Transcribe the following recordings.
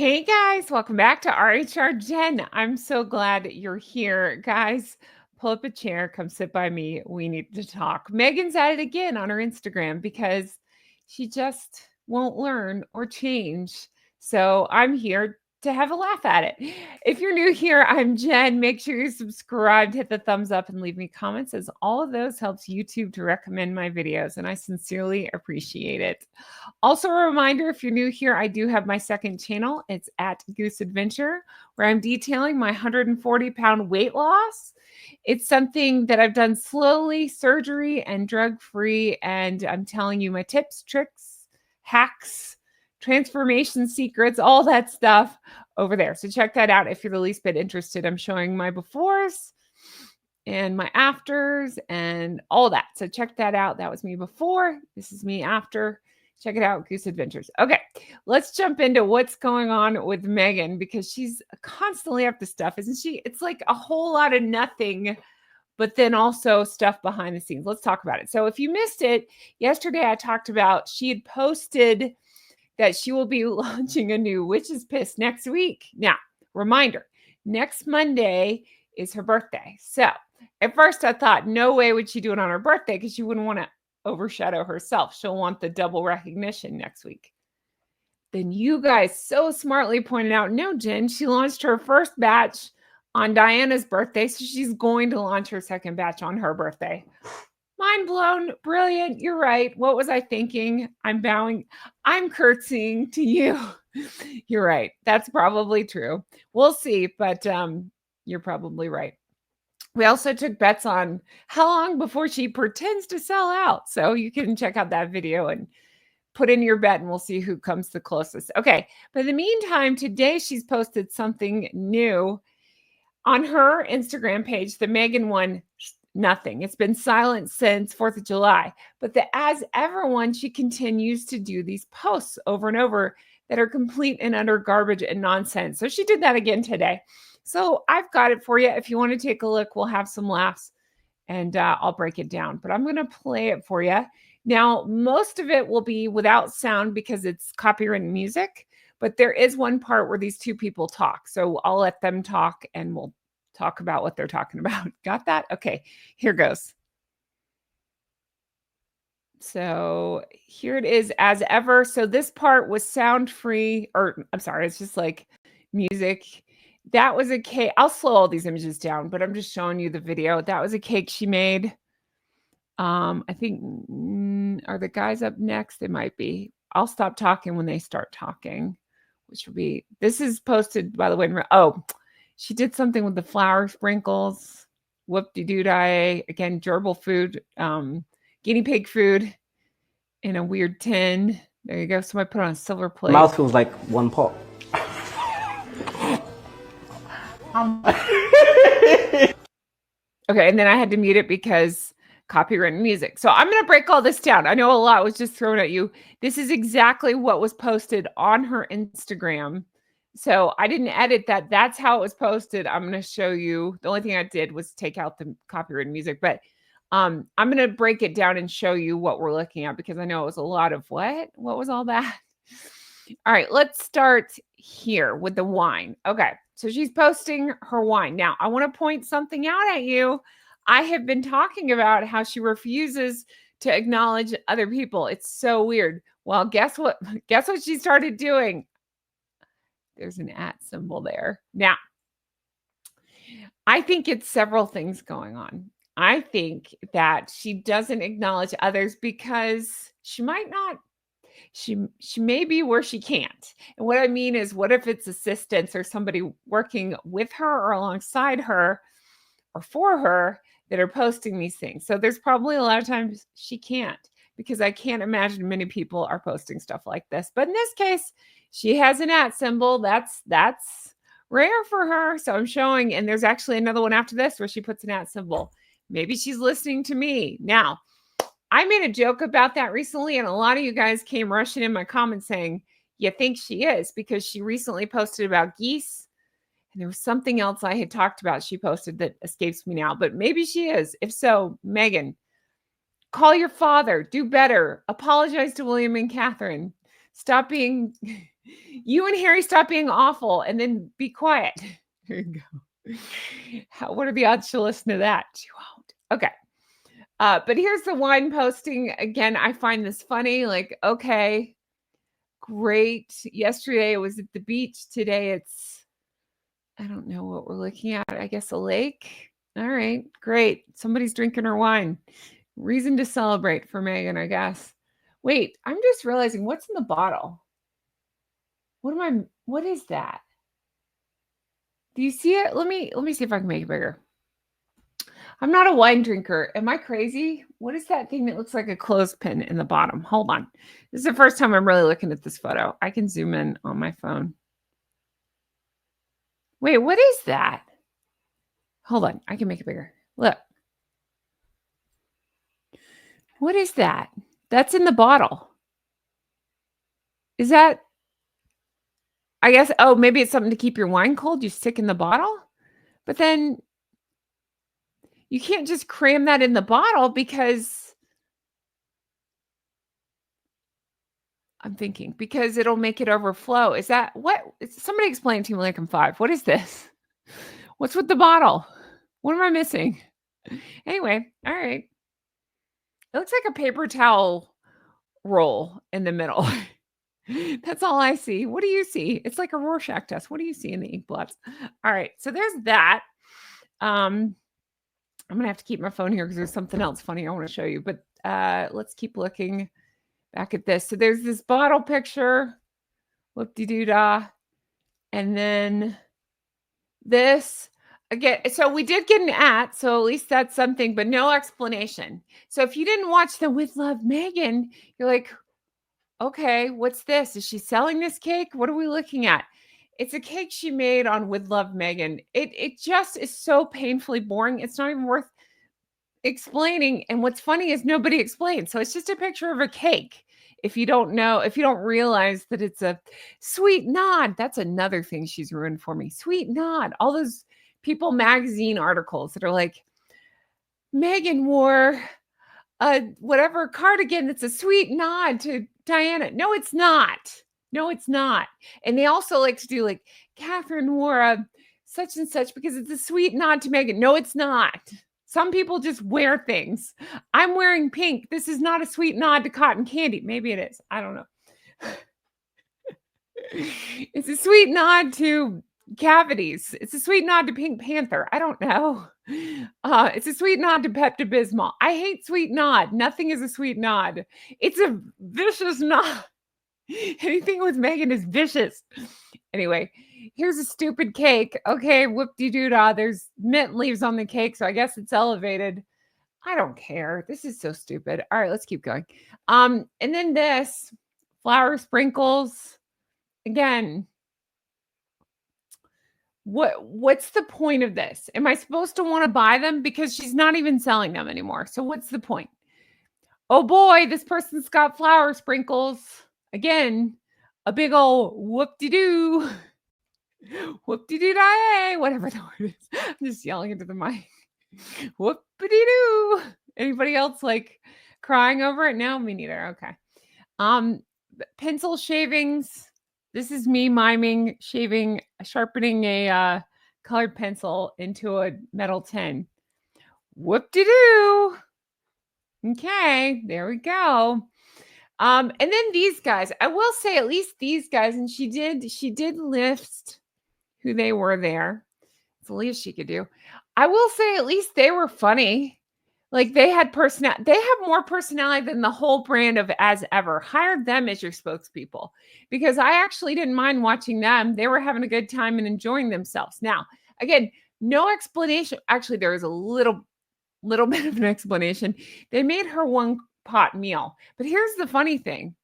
Hey guys, welcome back to RHR Jen. I'm so glad you're here. Guys, pull up a chair, come sit by me. We need to talk. Megan's at it again on her Instagram because she just won't learn or change. So I'm here to have a laugh at it. If you're new here, I'm Jen. Make sure you're subscribed, hit the thumbs up, and leave me comments, as all of those helps YouTube to recommend my videos, and I sincerely appreciate it. Also, a reminder, if you're new here, I do have my second channel. It's at Goose Adventure, where I'm detailing my 140-pound weight loss. It's something that I've done slowly, surgery and drug-free, and I'm telling you my tips, tricks, hacks, transformation secrets, all that stuff over there. So check that out if you're the least bit interested. I'm showing my befores and my afters and all that. So check that out. That was me before. This is me after. Check it out, Goose Adventures. Okay, let's jump into what's going on with Meghan, because she's constantly up to stuff, isn't she? It's like a whole lot of nothing, but then also stuff behind the scenes. Let's talk about it. So if you missed it, yesterday I talked about she had posted that she will be launching a new Witch's Piss next week. Now, reminder, next Monday is her birthday. So at first I thought, no way would she do it on her birthday, because she wouldn't want to overshadow herself. She'll want the double recognition next week. Then you guys so smartly pointed out, no, Jen, she launched her first batch on Diana's birthday, so she's going to launch her second batch on her birthday. Mind blown. Brilliant. You're right. What was I thinking? I'm bowing. I'm curtsying to you. You're right. That's probably true. We'll see, but you're probably right. We also took bets on how long before she pretends to sell out. So you can check out that video and put in your bet, and we'll see who comes the closest. Okay. But in the meantime, today she's posted something new on her Instagram page. The Meghan one, nothing. It's been silent since 4th of July. But the as ever one, she continues to do these posts over and over that are complete and utter garbage and nonsense. So she did that again today. So I've got it for you. If you want to take a look, we'll have some laughs, and I'll break it down. But I'm going to play it for you. Now, most of it will be without sound because it's copyrighted music. But there is one part where these two people talk. So I'll let them talk and we'll talk about what they're talking about. Got that? Okay, here goes. So here it is as ever. So this part was sound free, or I'm sorry, it's just like music. That was a cake. I'll slow all these images down, but I'm just showing you the video. That was a cake she made. I think, are the guys up next? They might be. I'll stop talking when they start talking, which will be, this is posted, by the way. Oh, she did something with the flour sprinkles. Whoop-de-doo-die. Again, gerbil food, guinea pig food in a weird tin. There you go. Somebody put on a silver plate. Mouth feels like one pot. Okay, and then I had to mute it because copyright music. So I'm going to break all this down. I know a lot was just thrown at you. This is exactly what was posted on her Instagram. So I didn't edit that. That's how it was posted. I'm going to show you. The only thing I did was take out the copyright music, but I'm going to break it down and show you what we're looking at, because I know it was a lot of what was all that? All right, let's start here with the wine. Okay, so she's posting her wine. Now, I want to point something out at you. I have been talking about how she refuses to acknowledge other people. It's so weird. Well, guess what? Guess what she started doing? There's an @ symbol there. Now, I think it's several things going on. I think that she doesn't acknowledge others because she might not. She may be where she can't. And what I mean is, what if it's assistants or somebody working with her or alongside her or for her that are posting these things? So there's probably a lot of times she can't, because I can't imagine many people are posting stuff like this. But in this case, she has an @ symbol. That's rare for her. So I'm showing, and there's actually another one after this where she puts an @ symbol. Maybe she's listening to me. Now, I made a joke about that recently, and a lot of you guys came rushing in my comments saying, you think she is, because she recently posted about geese. And there was something else I had talked about she posted that escapes me now, but maybe she is. If so, Meghan, call your father, do better, apologize to William and Catherine. Stop being You and Harry stop being awful and then be quiet. There you go. What are the odds she'll listen to that? She won't. Okay. But here's the wine posting. Again, I find this funny. Like, okay, great. Yesterday it was at the beach. Today it's, I don't know what we're looking at. I guess a lake. All right, great. Somebody's drinking her wine. Reason to celebrate for Meghan, I guess. Wait, I'm just realizing what's in the bottle. What is that? Do you see it? Let me see if I can make it bigger. I'm not a wine drinker. Am I crazy? What is that thing that looks like a clothespin in the bottom? Hold on. This is the first time I'm really looking at this photo. I can zoom in on my phone. Wait, what is that? Hold on. I can make it bigger. Look. What is that? That's in the bottle. Is that, I guess, oh, maybe it's something to keep your wine cold. You stick in the bottle, but then you can't just cram that in the bottle because I'm thinking because it'll make it overflow. Is that what? Somebody explain to me like I'm 5. What is this? What's with the bottle? What am I missing? Anyway, all right. It looks like a paper towel roll in the middle. That's all I see. What do you see? It's like a Rorschach test. What do you see in the ink blots? All right. So there's that. I'm going to have to keep my phone here because there's something else funny I want to show you. But let's keep looking back at this. So there's this bottle picture. Whoop-de-doo-dah. And then this. Again, so we did get an @ so at least that's something, but no explanation. So if you didn't watch the With Love Meghan, you're like, okay, what's this? Is she selling this cake? What are we looking at? It's a cake she made on With Love Meghan. It just is so painfully boring. It's not even worth explaining. And what's funny is nobody explains. So it's just a picture of a cake. If you don't know, if you don't realize that it's a sweet nod, that's another thing she's ruined for me. Sweet nod. All those People magazine articles that are like, Meghan wore a whatever cardigan that's a sweet nod to Diana. No, it's not. No, it's not. And they also like to do like, Catherine wore a such and such because it's a sweet nod to Meghan. No, it's not. Some people just wear things. I'm wearing pink. This is not a sweet nod to cotton candy. Maybe it is. I don't know. It's a sweet nod to cavities. It's a sweet nod to Pink Panther. I don't know. It's a sweet nod to Pepto-Bismol. I hate sweet nod. Nothing is a sweet nod. It's a vicious nod. Anything with Meghan is vicious. Anyway, here's a stupid cake. Okay, whoop-de-doo-dah. There's mint leaves on the cake, so I guess it's elevated. I don't care. This is so stupid. All right, let's keep going. And then this flower sprinkles. Again, what's the point of this? Am I supposed to want to buy them? Because she's not even selling them anymore. So what's the point? Oh boy, this person's got flower sprinkles. Again, a big old whoop-de-doo. Whoop-de-doo-dah, whatever the word is. I'm just yelling into the mic. Whoop-de-doo. Anybody else like crying over it? No, me neither. Okay. Pencil shavings. This is me miming sharpening a colored pencil into a metal tin. Whoop-de-doo. Okay, there we go. And then these guys, I will say at least these guys, and she did list who they were there. It's the least she could do. I will say at least they were funny. Like they have more personality than the whole brand of As Ever. Hired them as your spokespeople because I actually didn't mind watching them. They were having a good time and enjoying themselves. Now, again, no explanation. Actually, there is a little bit of an explanation. They made her one pot meal. But here's the funny thing.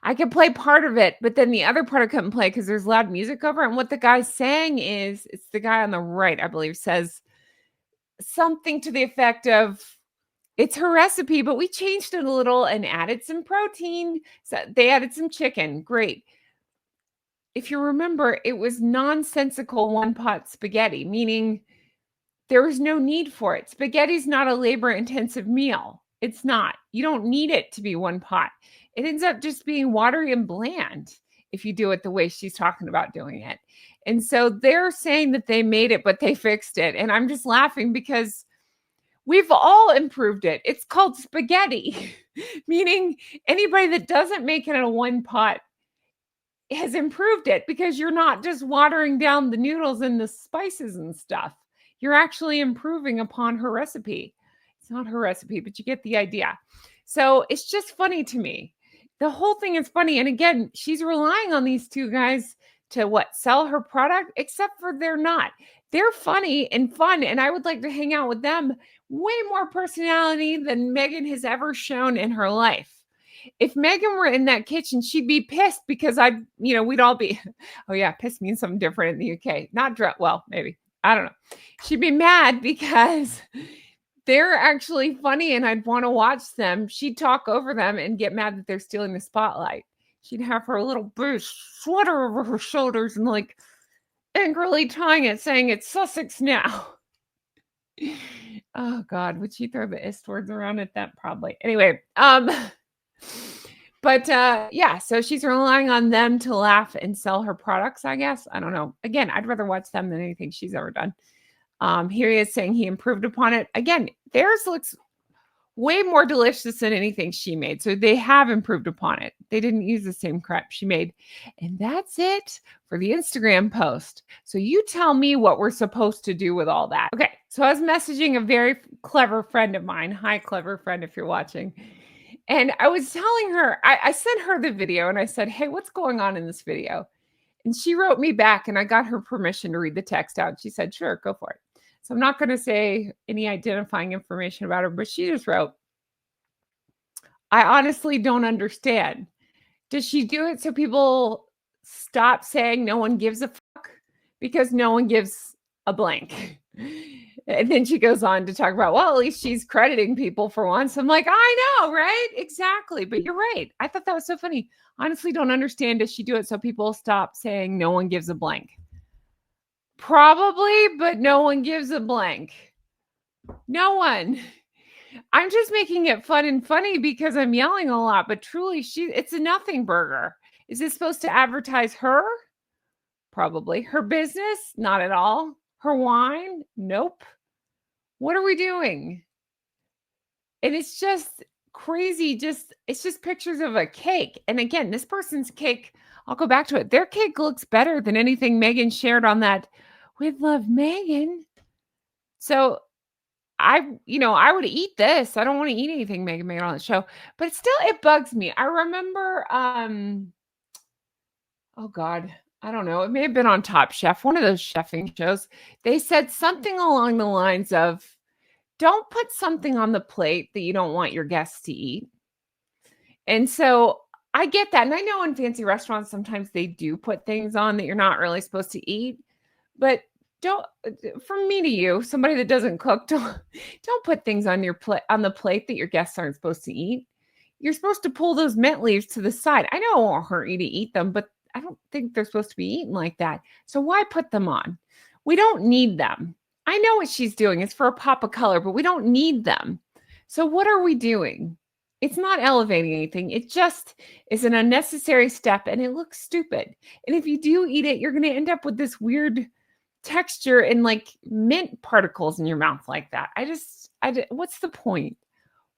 I could play part of it, but then the other part I couldn't play because there's loud music over. And what the guy's saying is, it's the guy on the right, I believe, says something to the effect of, it's her recipe, but we changed it a little and added some protein. So they added some chicken. Great. If you remember, it was nonsensical one-pot spaghetti, meaning there was no need for it. Spaghetti's not a labor-intensive meal. It's not. You don't need it to be one pot. It ends up just being watery and bland. if you do it the way she's talking about doing it. And so they're saying that they made it, but they fixed it. And I'm just laughing because we've all improved it. It's called spaghetti, meaning anybody that doesn't make it in a one pot has improved it because you're not just watering down the noodles and the spices and stuff. You're actually improving upon her recipe. It's not her recipe, but you get the idea. So it's just funny to me. The whole thing is funny. And again, she's relying on these two guys to what? Sell her product, except for they're not. They're funny and fun. And I would like to hang out with them. Way more personality than Meghan has ever shown in her life. If Meghan were in that kitchen, she'd be pissed because we'd all be, oh yeah, pissed means something different in the UK. Not drunk. Well, maybe. I don't know. She'd be mad because they're actually funny and I'd want to watch them. She'd talk over them and get mad that they're stealing the spotlight. She'd have her little blue sweater over her shoulders and like angrily tying it, saying it's Sussex now. Oh God, would she throw the ist words around at that? Probably. Anyway, but yeah, so she's relying on them to laugh and sell her products, I guess. I don't know. Again, I'd rather watch them than anything she's ever done. Here he is saying he improved upon it. Again, theirs looks way more delicious than anything she made. So they have improved upon it. They didn't use the same crap she made. And that's it for the Instagram post. So you tell me what we're supposed to do with all that. Okay, so I was messaging a very clever friend of mine. Hi, clever friend, if you're watching. And I was telling her, I sent her the video and I said, hey, what's going on in this video? And she wrote me back and I got her permission to read the text out. She said, sure, go for it. So I'm not going to say any identifying information about her, but she just wrote, I honestly don't understand. Does she do it so people stop saying no one gives a fuck? Because no one gives a blank. And then she goes on to talk about, well, at least she's crediting people for once. I'm like, I know, right? Exactly. But you're right. I thought that was so funny. Honestly, don't understand. Does she do it so people stop saying no one gives a blank? Probably, but no one gives a blank. No one. I'm just making it fun and funny because I'm yelling a lot, but truly it's a nothing burger. Is this supposed to advertise her? Probably. Her business? Not at all. Her wine? Nope. What are we doing? And it's just crazy. It's just pictures of a cake. And again, this person's cake, I'll go back to it. Their cake looks better than anything Meghan shared on that With Love Meghan. So I would eat this. I don't want to eat anything Meghan made on the show, but still it bugs me. I remember, oh God, I don't know. It may have been on Top Chef, one of those chefing shows. They said something along the lines of, don't put something on the plate that you don't want your guests to eat. And so I get that. And I know in fancy restaurants, sometimes they do put things on that you're not really supposed to eat, but from me to you, somebody that doesn't cook, don't put things on the plate that your guests aren't supposed to eat. You're supposed to pull those mint leaves to the side. I know it won't hurt you to eat them, but I don't think they're supposed to be eaten like that. So why put them on? We don't need them. I know what she's doing. It's for a pop of color, but we don't need them. So what are we doing? It's not elevating anything. It just is an unnecessary step and it looks stupid. And if you do eat it, you're going to end up with this weird texture and like mint particles in your mouth like that. What's the point?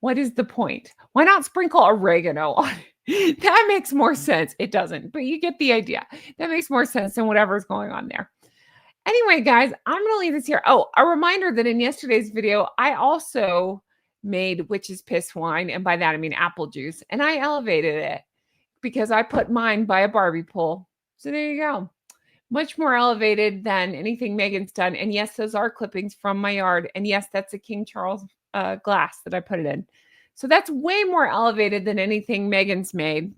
What is the point? Why not sprinkle oregano on it? That makes more sense. It doesn't, but you get the idea. That makes more sense than whatever's going on there. Anyway, guys, I'm going to leave this here. Oh, a reminder that in yesterday's video, I also made witch's piss wine. And by that, I mean apple juice. And I elevated it because I put mine by a Barbie pool. So there you go. Much more elevated than anything Meghan's done. And yes, those are clippings from my yard. And yes, that's a King Charles glass that I put it in. So that's way more elevated than anything Meghan's made.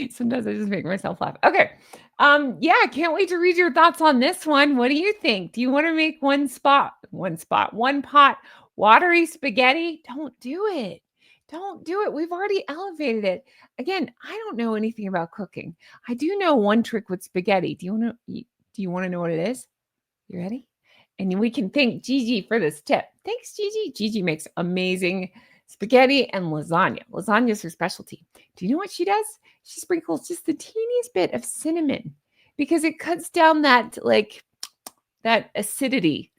Sometimes I just make myself laugh. Okay. Yeah, I can't wait to read your thoughts on this one. What do you think? Do you want to make one pot, watery spaghetti? Don't do it. Don't do it. We've already elevated it. Again, I don't know anything about cooking. I do know one trick with spaghetti. Do you want to know what it is? You ready? And we can thank Gigi for this tip. Thanks, Gigi. Gigi makes amazing spaghetti and lasagna. Lasagna is her specialty. Do you know what she does? She sprinkles just the teeniest bit of cinnamon because it cuts down that acidity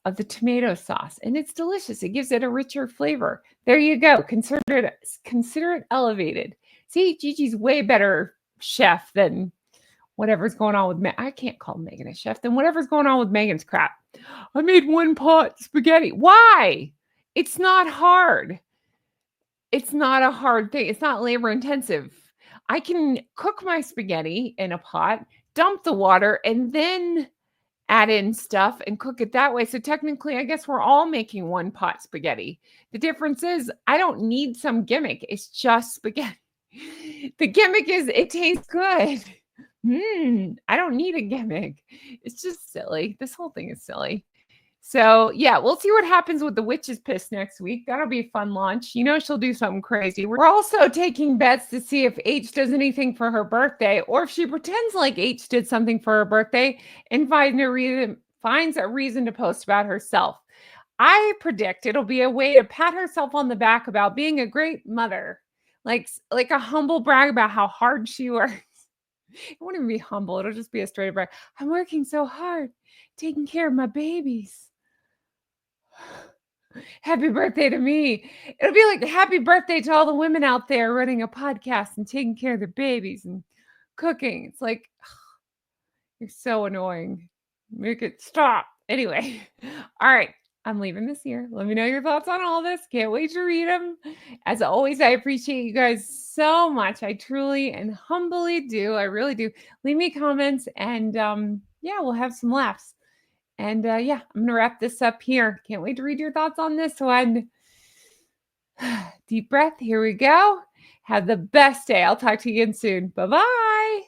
of the tomato sauce, and it's delicious. It gives it a richer flavor. There you go. Consider it elevated. See, Gigi's way better chef than whatever's going on with I can't call Megan a chef. Then whatever's going on with Megan's crap. I made one pot spaghetti. Why? It's not hard. It's not a hard thing. It's not labor intensive. I can cook my spaghetti in a pot, dump the water, and then add in stuff and cook it that way. So technically, I guess we're all making one pot spaghetti. The difference is I don't need some gimmick. It's just spaghetti. The gimmick is it tastes good. I don't need a gimmick. It's just silly. This whole thing is silly. So yeah, we'll see what happens with the witch's piss next week. That'll be a fun launch. You know she'll do something crazy. We're also taking bets to see if H does anything for her birthday, or if she pretends like H did something for her birthday and finds a reason to post about herself. I predict it'll be a way to pat herself on the back about being a great mother, like a humble brag about how hard she works. It won't even be humble. It'll just be a straight brag. I'm working so hard, taking care of my babies. Happy birthday to me. It'll be like happy birthday to all the women out there running a podcast and taking care of their babies and cooking. It's like, you're so annoying. Make it stop. Anyway, all right. I'm leaving this here. Let me know your thoughts on all this. Can't wait to read them. As always, I appreciate you guys so much. I truly and humbly do. I really do. Leave me comments and yeah, we'll have some laughs. And yeah, I'm going to wrap this up here. Can't wait to read your thoughts on this one. Deep breath. Here we go. Have the best day. I'll talk to you again soon. Bye-bye.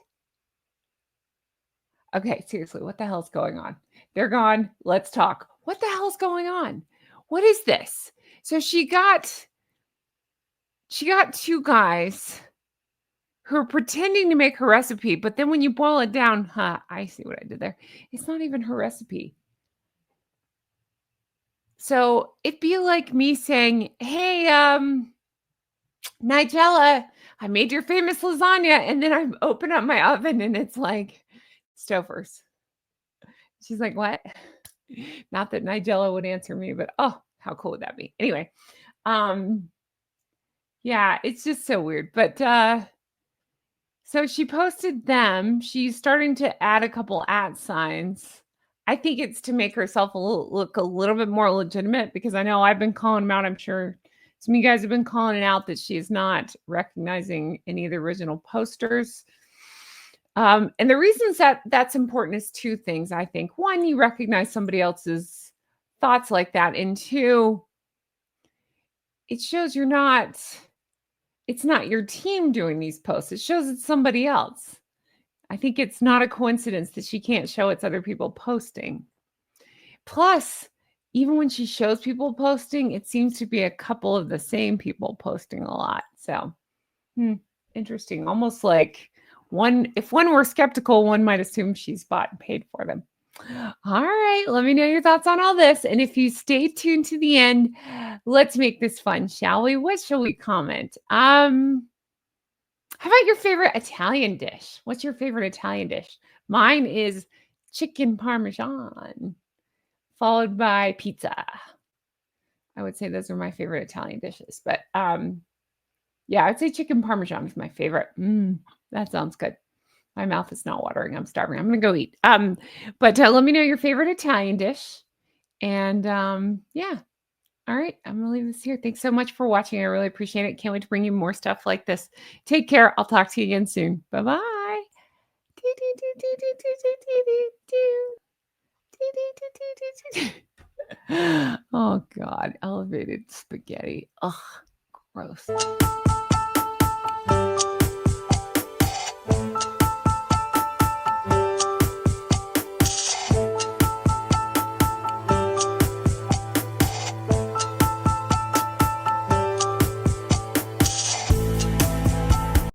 Okay, seriously, what the hell's going on? They're gone. Let's talk. What the hell's going on? What is this? So she got two guys who are pretending to make her recipe, but then when you boil it down, I see what I did there. It's not even her recipe. So it'd be like me saying, hey, Nigella, I made your famous lasagna, and then I open up my oven and it's like Stouffer's. She's like, what? Not that Nigella would answer me, but oh, how cool would that be? Anyway, yeah, it's just so weird. But so she posted them. She's starting to add a couple @ I think it's to make herself look a little bit more legitimate, because I know I've been calling them out. I'm sure some of you guys have been calling it out that she is not recognizing any of the original posters. And the reasons that that's important is two things, I think. One, you recognize somebody else's thoughts like that. And two, it shows it's not your team doing these posts. It shows it's somebody else. I think it's not a coincidence that she can't show it's other people posting. Plus, even when she shows people posting, it seems to be a couple of the same people posting a lot. So, interesting. Almost like if one were skeptical, one might assume she's bought and paid for them. All right, let me know your thoughts on all this. And if you stay tuned to the end, let's make this fun, shall we? What shall we comment? How about your favorite Italian dish? What's your favorite Italian dish? Mine is chicken parmesan, followed by pizza. I would say those are my favorite Italian dishes. But yeah, I'd say chicken parmesan is my favorite. That sounds good. My mouth is not watering. I'm starving. I'm going to go eat. But let me know your favorite Italian dish. And yeah. All right. I'm going to leave this here. Thanks so much for watching. I really appreciate it. Can't wait to bring you more stuff like this. Take care. I'll talk to you again soon. Bye-bye. Oh, God. Elevated spaghetti. Ugh, gross.